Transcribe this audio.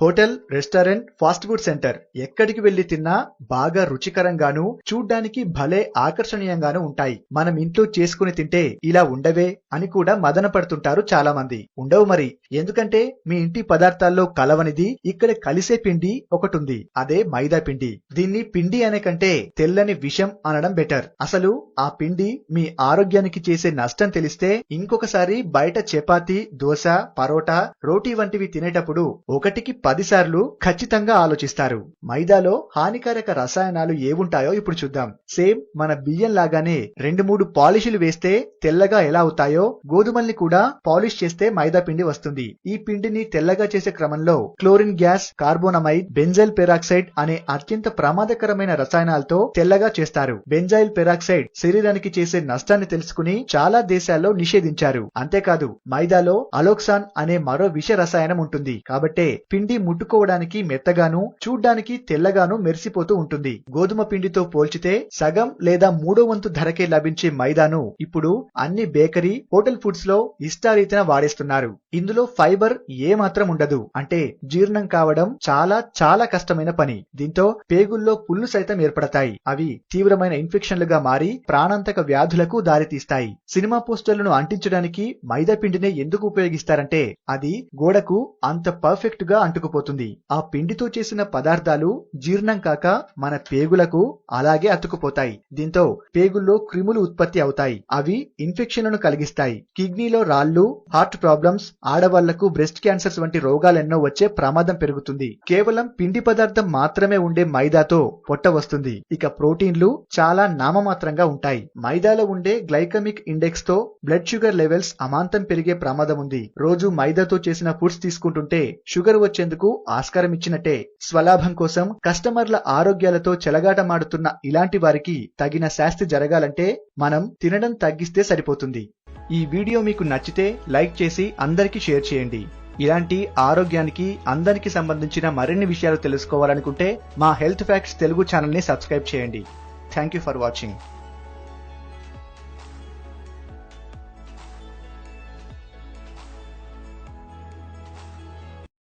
Hotel, restaurant, fast food centre ఎక్కడికి వెళ్లి తిన్నా బాగా రుచికరంగాను చూడ్డానికి భలే ఆకర్షణీయంగాను ఉంటాయి. మనం ఇంట్లో చేసుకుని తింటే ఇలా ఉండవే అని కూడా మదన పడుతుంటారు చాలా మంది. ఉండవు మరి, ఎందుకంటే మీ ఇంటి పదార్థాల్లో కలవనిది ఇక్కడ కలిసే పిండి ఒకటుంది. అదే మైదా పిండి. దీన్ని పిండి అనే కంటే తెల్లని విషం అనడం బెటర్. అసలు ఆ పిండి మీ ఆరోగ్యానికి చేసే నష్టం తెలిస్తే ఇంకొకసారి బయట చపాతీ, దోశ, పరోటా, రోటీ వంటివి తినేటప్పుడు ఒకటికి 10 సార్లు ఖచ్చితంగా ఆలోచిస్తారు. మైదాలో హానికారక రసాయనాలు ఏవుంటాయో ఇప్పుడు చూద్దాం. సేమ్ మన బియ్యం లాగానే 2-3 పాలిషులు వేస్తే తెల్లగా ఎలా అవుతాయో గోధుమల్ని కూడా పాలిష్ చేస్తే మైదా పిండి వస్తుంది. ఈ పిండిని తెల్లగా చేసే క్రమంలో chlorine gas, carbonamide, benzyl peroxide అనే అత్యంత ప్రమాదకరమైన రసాయనాలతో తెల్లగా చేస్తారు. బెంజైల్ పెరాక్సైడ్ శరీరానికి చేసే నష్టాన్ని తెలుసుకుని చాలా దేశాల్లో నిషేధించారు. అంతేకాదు మైదాలో అలోక్సాన్ అనే మరో విష రసాయనం ఉంటుంది. కాబట్టే పిండి ముట్టుకోవడానికి మెత్తగాను చూడ్డానికి తెల్లగాను మెరిసిపోతూ ఉంటుంది. గోధుమ పిండితో పోల్చితే సగం లేదా 3వ వంతు ధరకే లభించే మైదాను ఇప్పుడు అన్ని బేకరీ, హోటల్ ఫుడ్స్ లో ఇష్టారీతిన వాడేస్తున్నారు. ఇందులో ఫైబర్ ఏ మాత్రం ఉండదు. అంటే జీర్ణం కావడం చాలా కష్టమైన పని. దీంతో పేగుల్లో పుళ్ళు సైతం ఏర్పడతాయి. అవి తీవ్రమైన ఇన్ఫెక్షన్లుగా మారి ప్రాణాంతక వ్యాధులకు దారితీస్తాయి. సినిమా పోస్టర్లను అంటించడానికి మైదా పిండినే ఎందుకు ఉపయోగిస్తారంటే అది గోడకు అంత పర్ఫెక్ట్ గా అంటుకుపోతుంది. ఆ పిండితో చేసిన పదార్థాలు జీర్ణం కాక మన పేగులకు అలాగే అతుకుపోతాయి. దీంతో పేగుల్లో క్రిములు ఉత్పత్తి అవుతాయి. అవి ఇన్ఫెక్షన్లను కలిగిస్తాయి. కిడ్నీలో రాళ్లు, హార్ట్ ప్రాబ్లమ్స్, ఆడవాళ్లకు బ్రెస్ట్ క్యాన్సర్స్ వంటి రోగాలెన్నో వచ్చే ప్రమాదం పెరుగుతుంది. కేవలం పిండి పదార్థం మాత్రమే ఉండే మైదాతో పొట్ట వస్తుంది. ఇక ప్రోటీన్లు చాలా నామమాత్రంగా ఉంటాయి. మైదాలో ఉండే గ్లైకమిక్ ఇండెక్స్ తో బ్లడ్ షుగర్ లెవెల్స్ అమాంతం పెరిగే ప్రమాదం ఉంది. రోజు మైదాతో చేసిన ఫుడ్స్ తీసుకుంటుంటే షుగర్ వచ్చేందుకు ఆస్కారం ఇచ్చినట్టే. స్వలాభం కోసం కస్టమర్ల ఆరోగ్యాలతో చెలగాటమాడుతున్న ఇలాంటి వారికి తగిన శాస్తి జరగాలంటే మనం తినడం తగ్గిస్తే సరిపోతుంది. ఈ వీడియో మీకు నచ్చితే లైక్ చేసి అందరికీ షేర్ చేయండి. ఇలాంటి ఆరోగ్యానికి అందరికి సంబంధించిన మరిన్ని విషయాలు తెలుసుకోవాలనుకుంటే మా హెల్త్ ఫ్యాక్ట్స్ తెలుగు ఛానల్ ని సబ్స్క్రైబ్ చేయండి. Thank you for watching.